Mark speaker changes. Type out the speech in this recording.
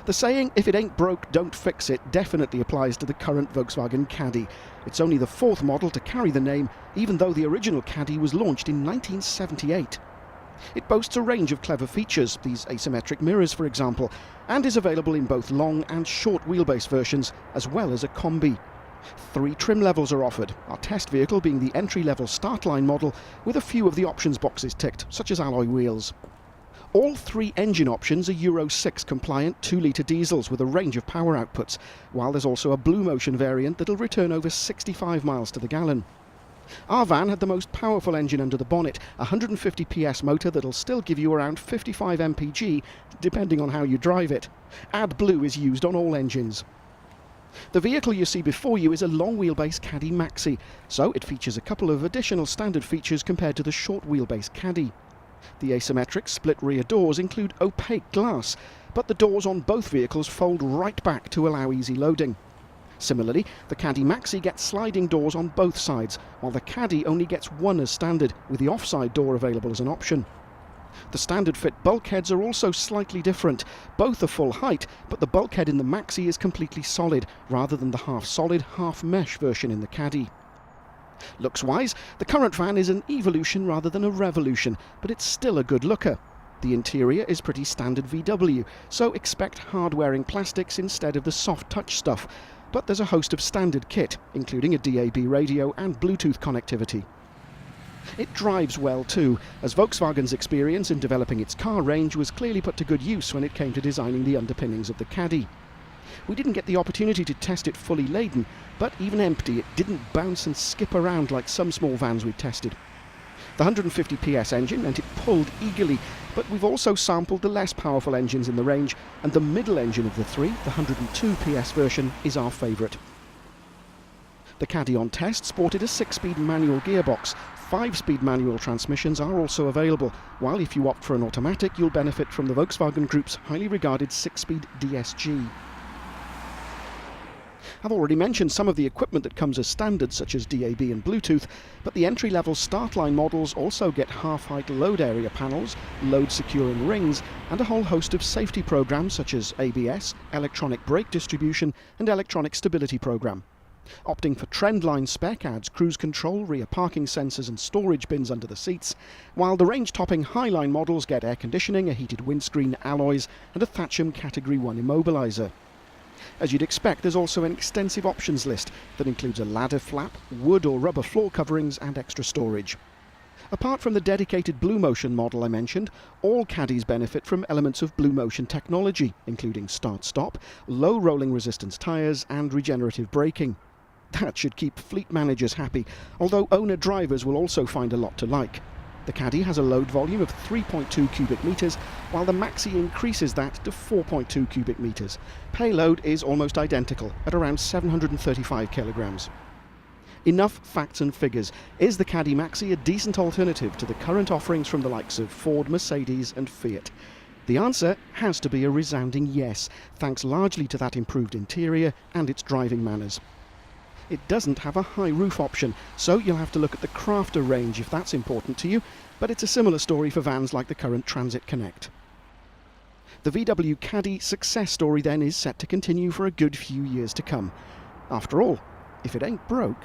Speaker 1: The saying, if it ain't broke, don't fix it, definitely applies to the current Volkswagen Caddy. It's only the fourth model to carry the name, even though the original Caddy was launched in 1978. It boasts a range of clever features, these asymmetric mirrors for example, and is available in both long and short wheelbase versions, as well as a combi. 3 trim levels are offered, our test vehicle being the entry-level Startline model with a few of the options boxes ticked, such as alloy wheels. All 3 engine options are Euro 6 compliant 2-litre diesels with a range of power outputs, while there's also a Blue Motion variant that'll return over 65 miles to the gallon. Our van had the most powerful engine under the bonnet, a 150 PS motor that'll still give you around 55 mpg, depending on how you drive it. AdBlue is used on all engines. The vehicle you see before you is a long wheelbase Caddy Maxi, so it features a couple of additional standard features compared to the short wheelbase Caddy. The asymmetric split rear doors include opaque glass, but the doors on both vehicles fold right back to allow easy loading. Similarly, the Caddy Maxi gets sliding doors on both sides, while the Caddy only gets one as standard, with the offside door available as an option. The standard fit bulkheads are also slightly different. Both are full height, but the bulkhead in the Maxi is completely solid, rather than the half-solid, half-mesh version in the Caddy. Looks-wise, the current van is an evolution rather than a revolution, but it's still a good looker. The interior is pretty standard VW, so expect hard-wearing plastics instead of the soft-touch stuff, but there's a host of standard kit, including a DAB radio and Bluetooth connectivity. It drives well too, as Volkswagen's experience in developing its car range was clearly put to good use when it came to designing the underpinnings of the Caddy. We didn't get the opportunity to test it fully laden, but even empty it didn't bounce and skip around like some small vans we've tested. The 150 PS engine meant it pulled eagerly, but we've also sampled the less powerful engines in the range, and the middle engine of the 3, the 102 PS version, is our favourite. The Caddy on test sported a 6-speed manual gearbox. 5-speed manual transmissions are also available, while if you opt for an automatic, you'll benefit from the Volkswagen Group's highly regarded 6-speed DSG. I've already mentioned some of the equipment that comes as standard, such as DAB and Bluetooth, but the entry-level Startline models also get half-height load area panels, load-securing rings, and a whole host of safety programs such as ABS, electronic brake distribution, and electronic stability program. Opting for Trendline spec adds cruise control, rear parking sensors and storage bins under the seats, while the range-topping Highline models get air conditioning, a heated windscreen, alloys, and a Thatcham Category 1 immobiliser. As you'd expect, there's also an extensive options list that includes a ladder flap, wood or rubber floor coverings and extra storage. Apart from the dedicated Blue Motion model I mentioned, all Caddies benefit from elements of Blue Motion technology, including start-stop, low rolling resistance tyres and regenerative braking. That should keep fleet managers happy, although owner-drivers will also find a lot to like. The Caddy has a load volume of 3.2 cubic metres, while the Maxi increases that to 4.2 cubic metres. Payload is almost identical, at around 735 kilograms. Enough facts and figures. Is the Caddy Maxi a decent alternative to the current offerings from the likes of Ford, Mercedes and Fiat? The answer has to be a resounding yes, thanks largely to that improved interior and its driving manners. It doesn't have a high roof option, so you'll have to look at the Crafter range if that's important to you, but it's a similar story for vans like the current Transit Connect. The VW Caddy success story then is set to continue for a good few years to come. After all, if it ain't broke,